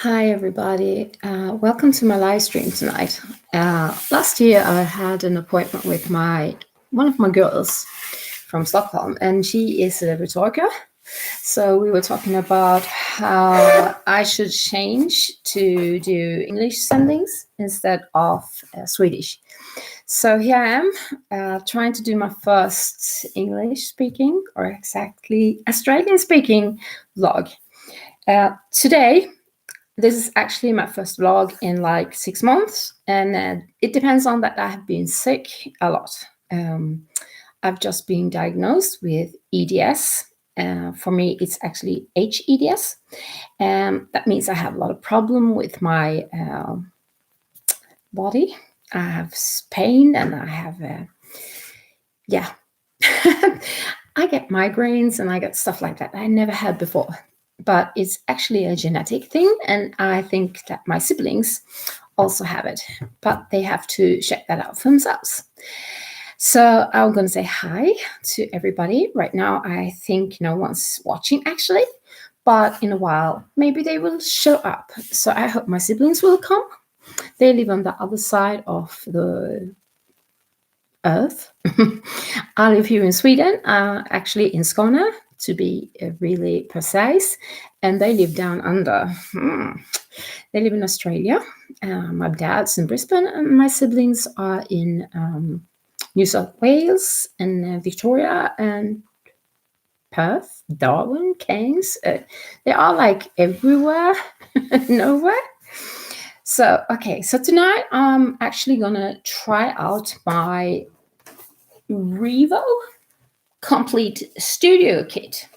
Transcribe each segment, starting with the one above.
Hi, everybody. Welcome to my live stream tonight. Last year, I had an appointment with one of my girls from Stockholm, and she is a rhetoriker. So we were talking about how I should change to do English sendings instead of Swedish. So here I am, trying to do my first English speaking, or exactly Australian speaking vlog. Today, this is actually my first vlog in like 6 months, and it depends on that I have been sick a lot. I've just been diagnosed with EDS. For me, it's actually HEDS. That means I have a lot of problem with my body. I have pain, and I have, I get migraines and I get stuff like that I never had before. But it's actually a genetic thing, and I think that my siblings also have it, but they have to check that out for themselves. So I'm going to say hi to everybody. Right now, I think no one's watching actually, but in a while, maybe they will show up. So I hope my siblings will come. They live on the other side of the earth. I live here in Sweden, actually in Skåne, to be really precise, and they live down under. They live in Australia. My dad's in Brisbane, and my siblings are in New South Wales and Victoria and Perth, Darwin, Cairns. They are like everywhere, nowhere. So tonight I'm actually gonna try out my Rivo complete studio kit.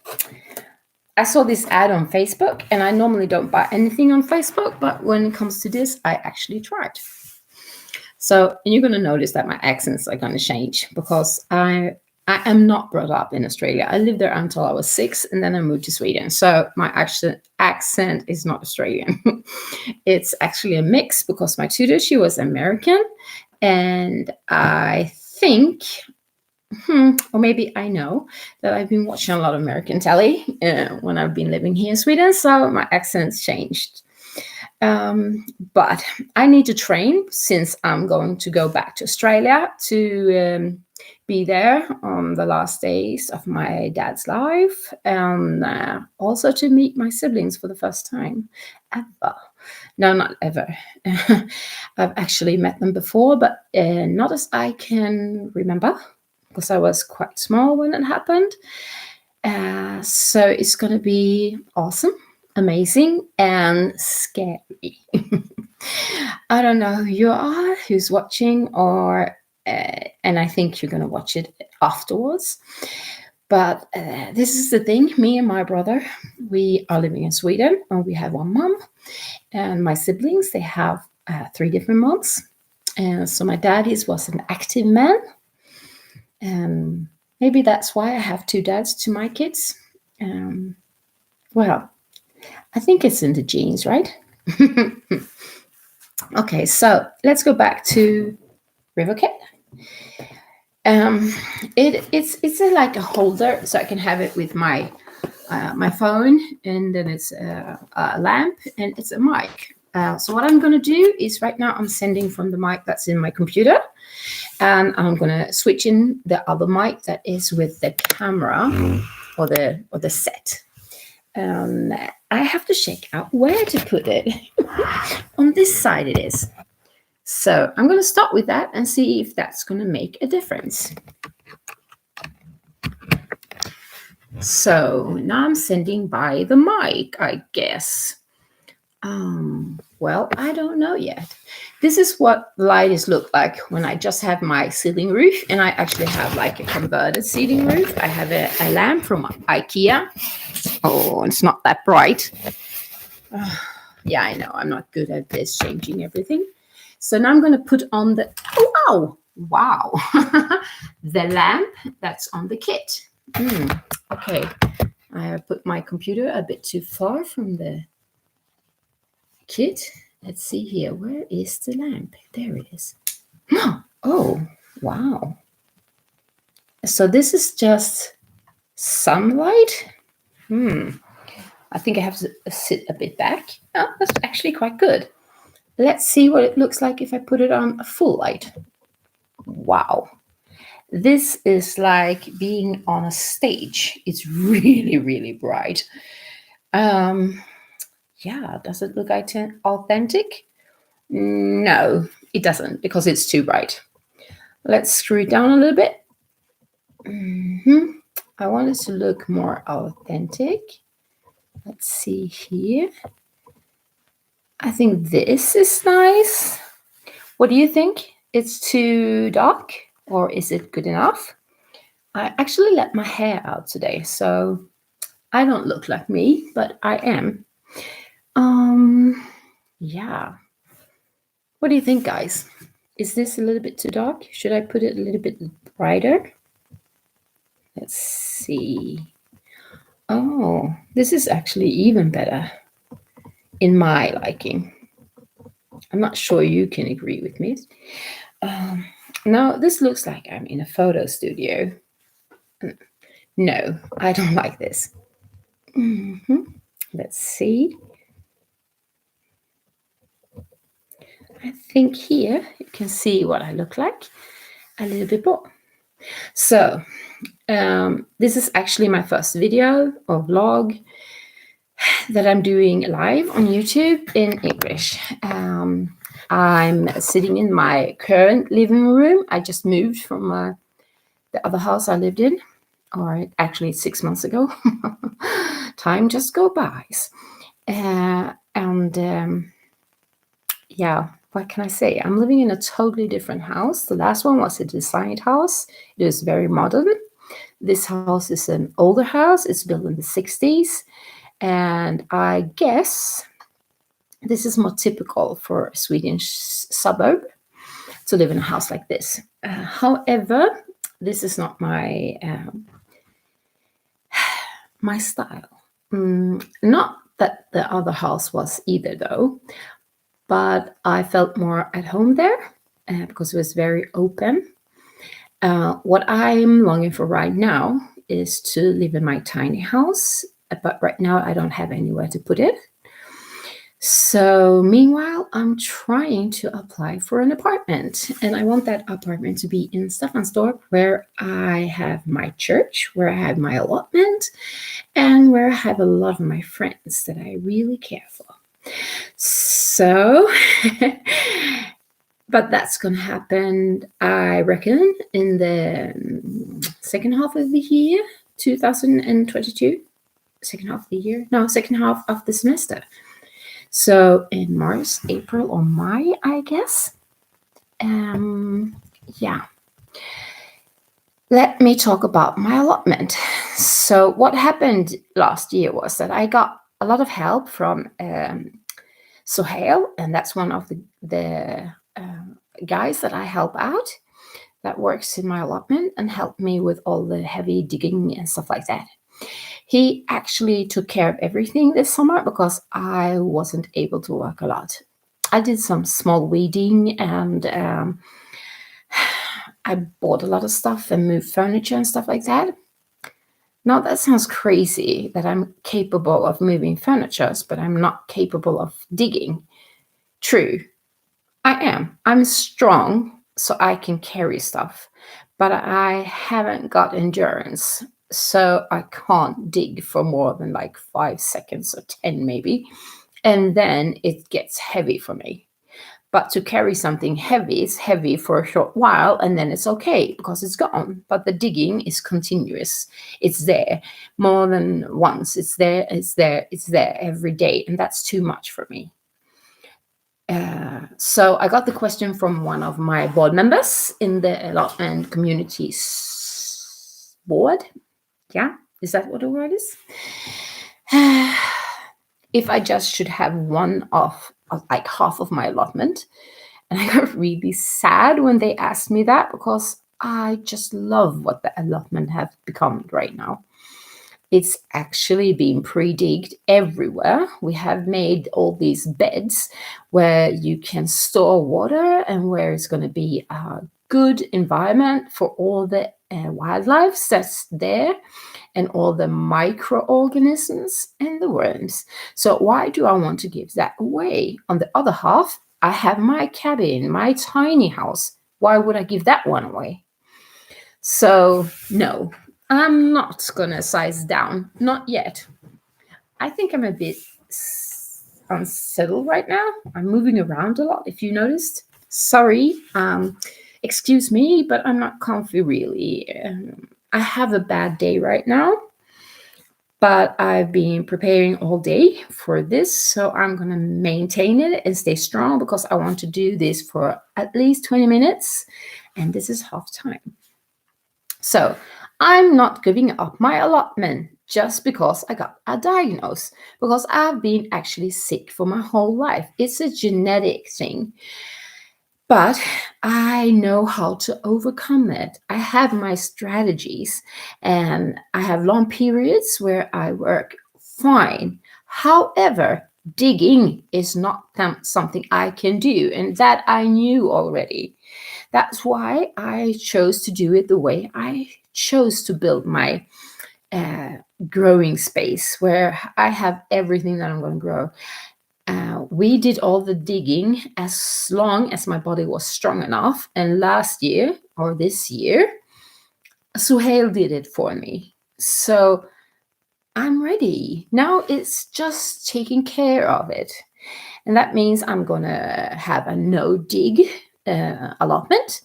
I saw this ad on Facebook, and I normally don't buy anything on Facebook, but when it comes to this, I actually tried. So, and you're going to notice that my accents are going to change because I am not brought up in Australia. I lived there until I was 6, and then I moved to Sweden. So my accent is not Australian. It's actually a mix because my tutor, she was American, and I think or maybe I know that I've been watching a lot of American telly when I've been living here in Sweden, so my accent's changed. But I need to train since I'm going to go back to Australia to be there on the last days of my dad's life, and also to meet my siblings for the first time ever. No, not ever. I've actually met them before, but not as I can remember, because I was quite small when it happened. So it's going to be awesome, amazing, and scary. I don't know who you are, who's watching, or and I think you're going to watch it afterwards. But this is the thing. Me and my brother, we are living in Sweden, and we have one mom. And my siblings, they have 3 different moms. So my dad was an active man. Maybe that's why I have 2 dads to my kids. Well, I think it's in the genes, right? Okay, so let's go back to Rivo kit. It's like a holder, so I can have it with my phone, and then it's a lamp, and it's a mic. So what I'm going to do is right now I'm sending from the mic that's in my computer, and I'm going to switch in the other mic that is with the camera or the set. I have to check out where to put it. On this side it is. So I'm going to start with that and see if that's going to make a difference. So now I'm sending by the mic, I guess. Well, I don't know yet. This is what lights look like when I just have my ceiling roof, and I actually have like a converted ceiling roof. I have a lamp from IKEA. Oh, it's not that bright. Yeah, I know. I'm not good at this, changing everything. So now I'm going to put on the... Oh, wow. The lamp that's on the kit. Okay. I have put my computer a bit too far from the kit. Let's see here. Where is the lamp? There it is. Oh, wow. So this is just sunlight. I think I have to sit a bit back. Oh, that's actually quite good. Let's see what it looks like if I put it on a full light. Wow. This is like being on a stage. It's really, really bright. Yeah, does it look authentic? No, it doesn't, because it's too bright. Let's screw it down a little bit. I want it to look more authentic. Let's see here. I think this is nice. What do you think? It's too dark, or is it good enough? I actually let my hair out today, so I don't look like me, but I am. Yeah. What do you think, guys? Is this a little bit too dark? Should I put it a little bit brighter? Let's see. Oh, this is actually even better in my liking. I'm not sure you can agree with me. Now, this looks like I'm in a photo studio. No, I don't like this. Let's see. I think here you can see what I look like a little bit more. So, this is actually my first video or vlog that I'm doing live on YouTube in English. I'm sitting in my current living room. I just moved from the other house I lived in, or actually 6 months ago. Time just go by. Yeah, what can I say? I'm living in a totally different house. The last one was a designed house. It is very modern. This house is an older house. It's built in the 60s. And I guess this is more typical for a Swedish suburb to live in a house like this. However, this is not my my style. Not that the other house was either, though, but I felt more at home there because it was very open. What I'm longing for right now is to live in my tiny house, but right now I don't have anywhere to put it. So meanwhile, I'm trying to apply for an apartment, and I want that apartment to be in Staffanstorp, where I have my church, where I have my allotment, and where I have a lot of my friends that I really care for. So, but that's going to happen, I reckon, in the second half of the year, 2022. Second half of the year? No, second half of the semester. So in March, April, or May, I guess. Yeah. Let me talk about my allotment. So what happened last year was that I got a lot of help from Sohail, and that's one of the guys that I help out that works in my allotment and helped me with all the heavy digging and stuff like that. He actually took care of everything this summer because I wasn't able to work a lot. I did some small weeding, and I bought a lot of stuff and moved furniture and stuff like that. Now, that sounds crazy that I'm capable of moving furniture, but I'm not capable of digging. True, I am. I'm strong, so I can carry stuff, but I haven't got endurance. So I can't dig for more than like 5 seconds or 10 maybe. And then it gets heavy for me. But to carry something heavy is heavy for a short while, and then it's okay because it's gone. But the digging is continuous. It's there more than once. It's there, it's there, it's there every day. And that's too much for me. So I got the question from one of my board members in the allotment communities board. Yeah, is that what the word is? If I just should have one of like half of my allotment. And I got really sad when they asked me that because I just love what the allotment have become right now. It's actually been pre-digged everywhere. We have made all these beds where you can store water and where it's going to be a good environment for all the wildlife that's there. and all the microorganisms and the worms. So why do I want to give that away? On the other half, I have my cabin, my tiny house. Why would I give that one away? So no, I'm not gonna size down, not yet. I think I'm a bit unsettled right now. I'm moving around a lot, if you noticed. Sorry, excuse me, but I'm not comfy really. I have a bad day right now, but I've been preparing all day for this, so I'm gonna maintain it and stay strong because I want to do this for at least 20 minutes, and this is half time. So I'm not giving up my allotment just because I got a diagnosis, because I've been actually sick for my whole life. It's a genetic thing. But I know how to overcome it. I have my strategies, and I have long periods where I work fine. However, digging is not something I can do, and that I knew already. That's why I chose to do it the way I chose to build my growing space, where I have everything that I'm going to grow. We did all the digging as long as my body was strong enough. And last year, or this year, Suhail did it for me. So I'm ready. Now it's just taking care of it. And that means I'm going to have a no dig allotment.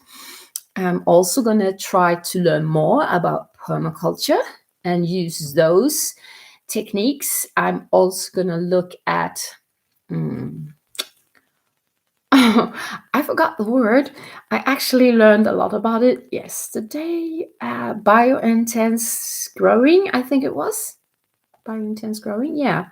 I'm also going to try to learn more about permaculture and use those techniques. I'm also going to look at I forgot the word. I actually learned a lot about it yesterday. Biointense growing, I think it was. Biointense growing, yeah.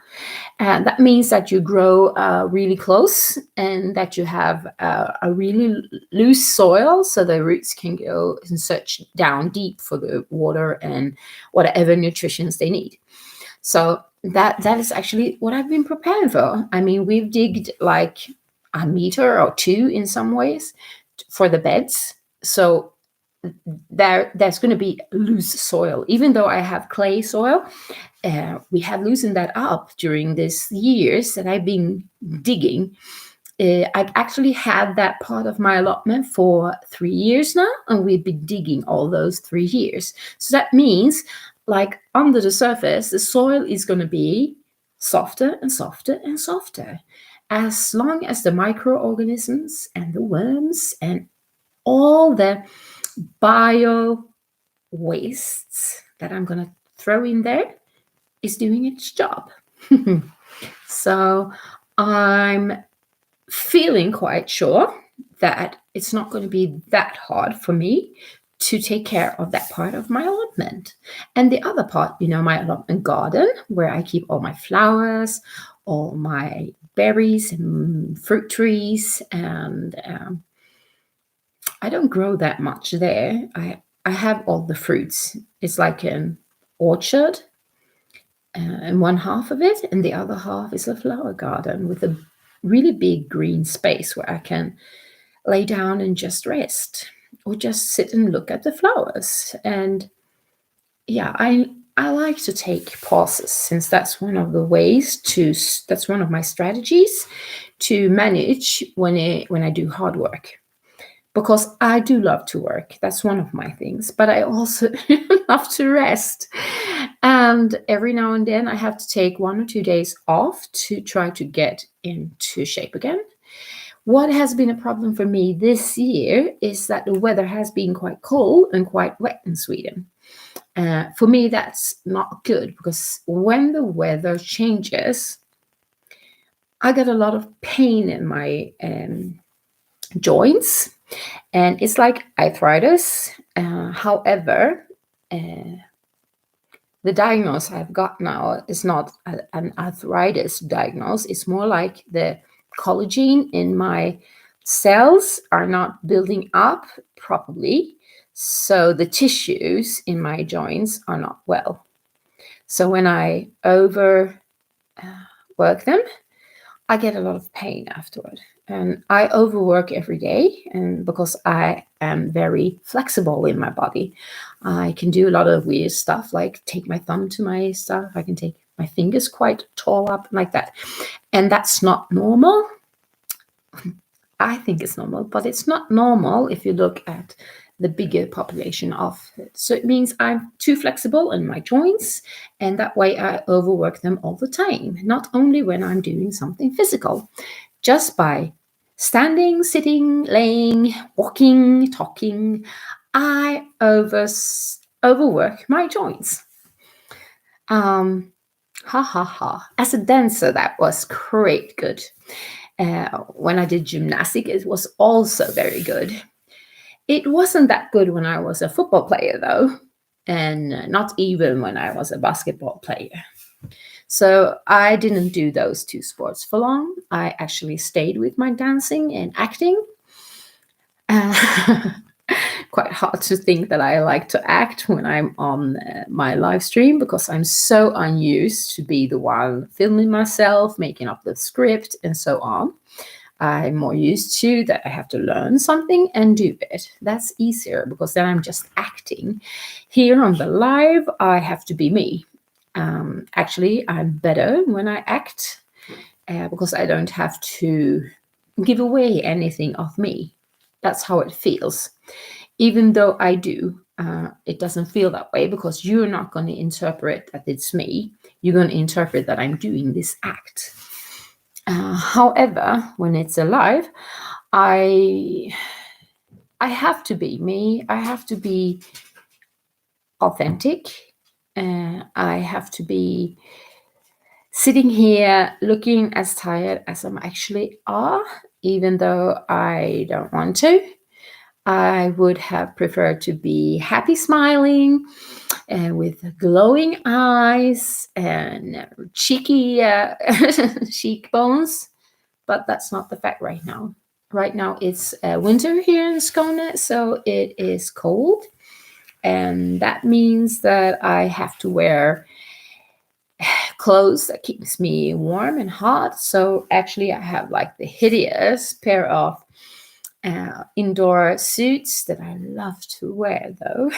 That means that you grow really close and that you have a really loose soil so the roots can go and search down deep for the water and whatever nutritions they need. So that is actually what I've been preparing for. I mean, we've digged like a meter or two in some ways for the beds. So there's going to be loose soil. Even though I have clay soil, we have loosened that up during these years that I've been digging. I've actually had that part of my allotment for 3 years now, and we've been digging all those 3 years. So that means, like under the surface, the soil is going to be softer and softer and softer, as long as the microorganisms and the worms and all the bio wastes that I'm going to throw in there is doing its job. So I'm feeling quite sure that it's not going to be that hard for me to take care of that part of my allotment. And the other part, my allotment garden, where I keep all my flowers, all my berries and fruit trees, and I don't grow that much there. I have all the fruits. It's like an orchard, and one half of it, and the other half is a flower garden with a really big green space where I can lay down and just rest or just sit and look at the flowers. And yeah, I like to take pauses, since that's one of my strategies to manage when I do hard work. Because I do love to work. That's one of my things. But I also love to rest. And every now and then I have to take 1 or 2 days off to try to get into shape again. What has been a problem for me this year is that the weather has been quite cold and quite wet in Sweden. For me, that's not good, because when the weather changes, I get a lot of pain in my joints. And it's like arthritis. However, the diagnosis I've got now is not an arthritis diagnosis. It's more like the collagen in my cells are not building up properly. So the tissues in my joints are not well. So when I overwork them, I get a lot of pain afterward. and I overwork every day, and because I am very flexible in my body, I can do a lot of weird stuff, like take my thumb to my stuff. I can take my fingers quite tall up like that, and that's not normal. I think it's normal, but it's not normal if you look at the bigger population of it. So it means I'm too flexible in my joints, and that way I overwork them all the time, not only when I'm doing something physical, just by standing, sitting, laying, walking, talking, I overwork my joints. Ha ha ha. As a dancer, that was great good. When I did gymnastic, it was also very good. It wasn't that good when I was a football player, though, and not even when I was a basketball player. So I didn't do those two sports for long. I actually stayed with my dancing and acting. Quite hard to think that I like to act when I'm on my live stream, because I'm so unused to be the one filming myself, making up the script, and so on. I'm more used to that I have to learn something and do it. That's easier because then I'm just acting. Here on the live, I have to be me. Actually, I'm better when I act because I don't have to give away anything of me. That's how it feels. Even though I do, it doesn't feel that way because you're not going to interpret that it's me. You're going to interpret that I'm doing this act. However, when it's alive, I have to be me. I have to be authentic. I have to be sitting here looking as tired as I'm actually are, even though I don't want to. I would have preferred to be happy, smiling, and with glowing eyes and cheeky cheekbones, but that's not the fact right now. Right now it's winter here in Skåne, so it is cold, and that means that I have to wear clothes that keeps me warm and hot. So actually I have like the hideous pair of indoor suits that I love to wear, though.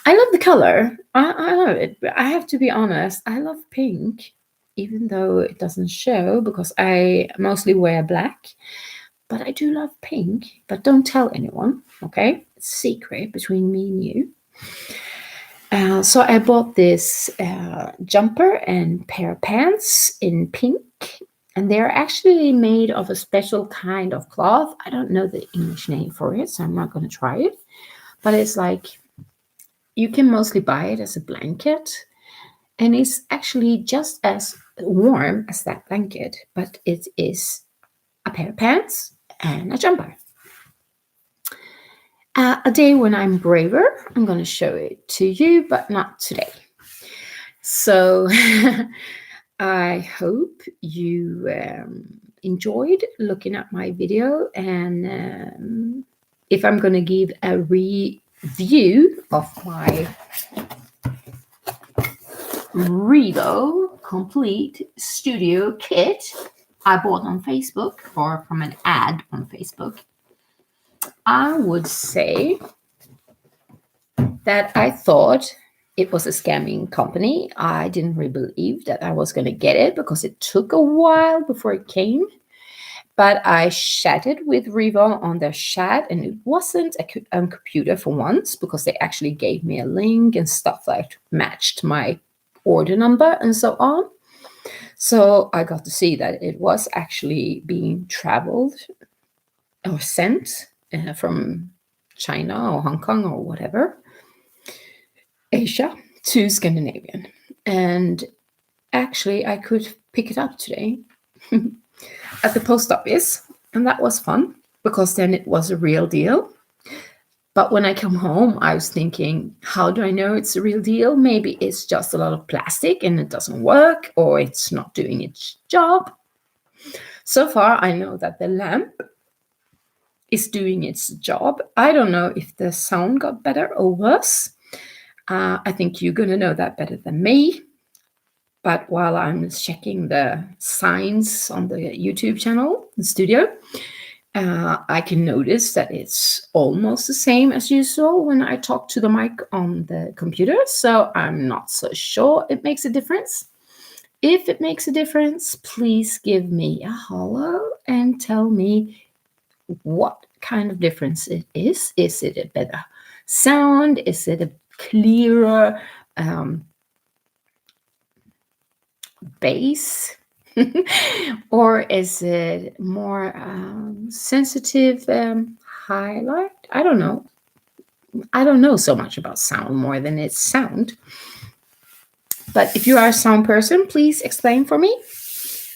I love the color. I love it. But I have to be honest, I love pink, even though it doesn't show because I mostly wear black. But I do love pink. But don't tell anyone, okay? It's a secret between me and you. So I bought this jumper and pair of pants in pink. And they're actually made of a special kind of cloth. I don't know the English name for it, so I'm not going to try it. But it's like, you can mostly buy it as a blanket. And it's actually just as warm as that blanket. But it is a pair of pants and a jumper. A day when I'm braver, I'm going to show it to you, but not today. So I hope you enjoyed looking at my video, and if I'm going to give a review of my Rivo complete studio kit I bought on Facebook, or from an ad on Facebook, I would say that I thought it was a scamming company. I didn't really believe that I was going to get it because it took a while before it came. But I chatted with Rivo on their chat, and it wasn't a computer for once, because they actually gave me a link and stuff that matched my order number and so on. So I got to see that it was actually being traveled or sent from China or Hong Kong or whatever, Asia, to Scandinavian. And actually I could pick it up today at the post office, and that was fun because then it was a real deal. But when I come home, I was thinking, how do I know it's a real deal? Maybe it's just a lot of plastic and it doesn't work, or it's not doing its job. So far, I know that the lamp is doing its job. I don't know if the sound got better or worse. I think you're going to know that better than me. But while I'm checking the signs on the YouTube channel, the studio, I can notice that it's almost the same as usual when I talk to the mic on the computer. So I'm not so sure it makes a difference. If it makes a difference, please give me a holler and tell me what kind of difference it is. Is it a better sound? Is it a clearer bass? Or is it more sensitive highlight? I don't know. I don't know so much about sound more than its sound. But if you are a sound person, please explain for me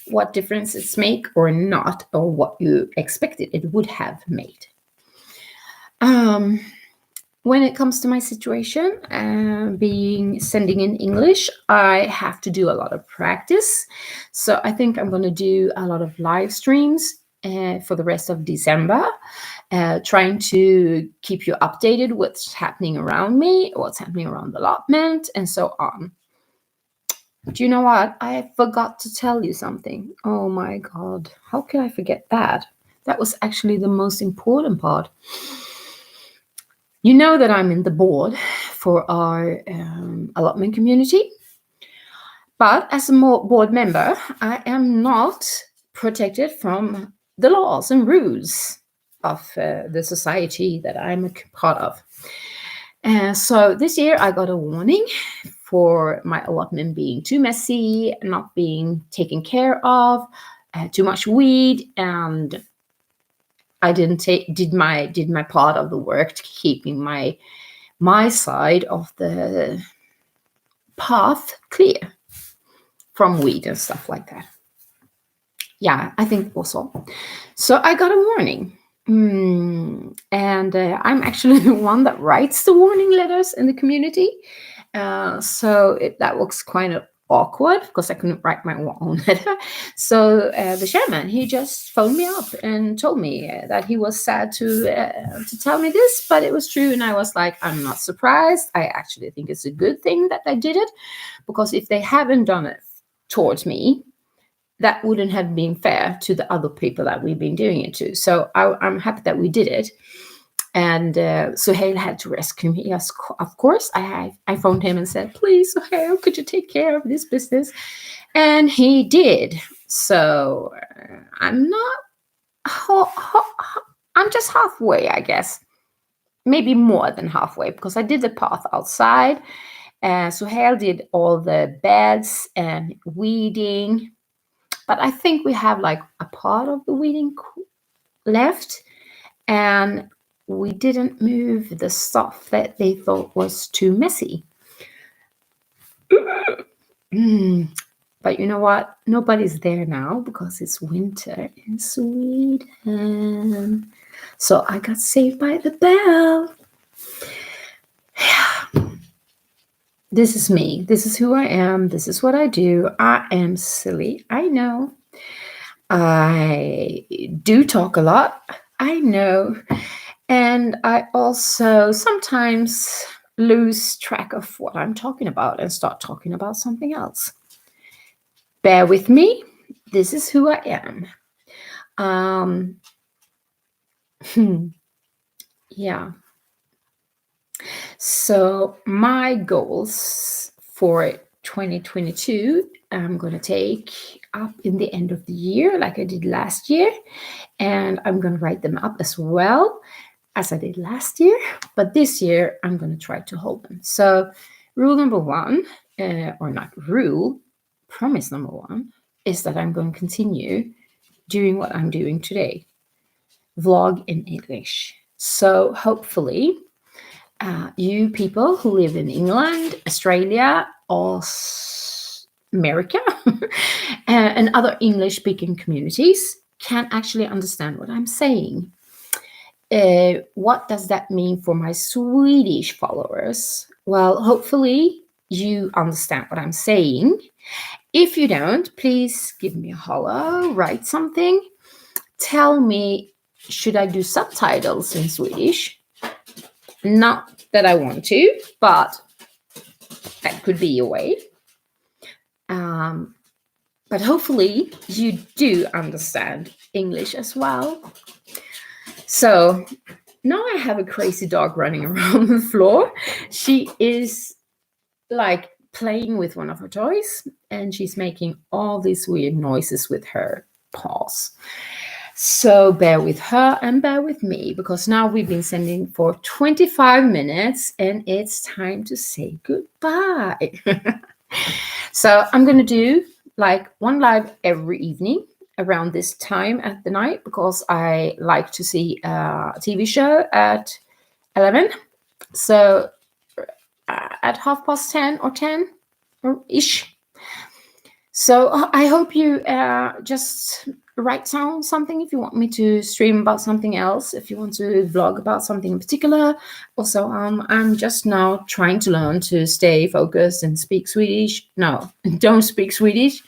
what difference it's make or not, or what you expected it would have made. When it comes to my situation, sending in English, I have to do a lot of practice. So I think I'm going to do a lot of live streams for the rest of December, trying to keep you updated what's happening around me, what's happening around the allotment, and so on. Do you know what? I forgot to tell you something. Oh my God. How could I forget that? That was actually the most important part. You know that I'm in the board for our allotment community. But as a board member, I am not protected from the laws and rules of the society that I'm a part of. So this year I got a warning for my allotment being too messy, not being taken care of, too much weed, and I did my part of the work to keeping my side of the path clear from weed and stuff like that. Yeah, I think also. So I got a warning. And I'm actually the one that writes the warning letters in the community. So that was kind of awkward because I couldn't write my own letter. So the chairman, he just phoned me up and told me that he was sad to tell me this, but it was true. And I was like, I'm not surprised. I actually think it's a good thing that they did it, because if they haven't done it towards me, that wouldn't have been fair to the other people that we've been doing it to. So I'm happy that we did it. And Suhail had to rescue me. Yes, of course. I phoned him and said, please, Suhail, could you take care of this business? And he did. So I'm not, I'm just halfway, I guess. Maybe more than halfway, because I did the path outside. Suhail did all the beds and weeding. But I think we have like a part of the weeding left, and we didn't move the stuff that they thought was too messy. But you know what? Nobody's there now because it's winter in Sweden. So I got saved by the bell. This is me. This is who I am. This is what I do. I am silly. I know. I do talk a lot. I know. And I also sometimes lose track of what I'm talking about and start talking about something else. Bear with me. This is who I am. Yeah. So my goals for 2022, I'm going to take up in the end of the year like I did last year. And I'm going to write them up as well as I did last year. But this year, I'm going to try to hold them. So rule number one, or not rule, promise number one, is that I'm going to continue doing what I'm doing today. Vlog in English. So hopefully, you people who live in England, Australia, or America, and other English-speaking communities can actually understand what I'm saying. What does that mean for my Swedish followers? Well, hopefully you understand what I'm saying. If you don't, please give me a holler, write something. Tell me, should I do subtitles in Swedish? Not that I want to, but that could be a way. But hopefully you do understand English as well. So now I have a crazy dog running around the floor. She is like playing with one of her toys, and she's making all these weird noises with her paws. So bear with her and bear with me, because now we've been sending for 25 minutes and it's time to say goodbye. So I'm going to do like one live every evening around this time at the night, because I like to see a TV show at 11. So at 10:30 or 10 or ish. So I hope you just write down something if you want me to stream about something else, if you want to vlog about something in particular. Also, I'm just now trying to learn to stay focused and speak Swedish. No, don't speak Swedish.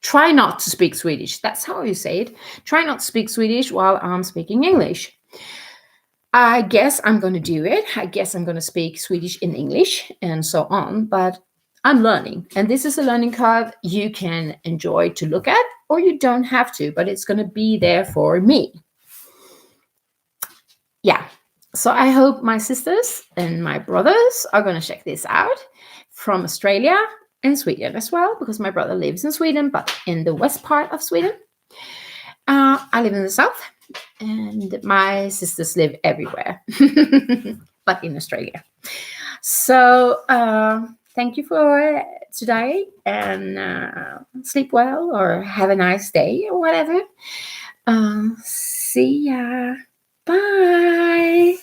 Try not to speak Swedish. That's how you say it. Try not to speak Swedish while I'm speaking English. I guess I'm going to do it. I guess I'm going to speak Swedish in English and so on. But I'm learning. And this is a learning curve you can enjoy to look at, or you don't have to, but it's going to be there for me. Yeah. So I hope my sisters and my brothers are going to check this out from Australia and Sweden as well, because my brother lives in Sweden, but in the west part of Sweden. I live in the south, and my sisters live everywhere, but in Australia. So thank you for today, and sleep well or have a nice day or whatever. See ya. Bye.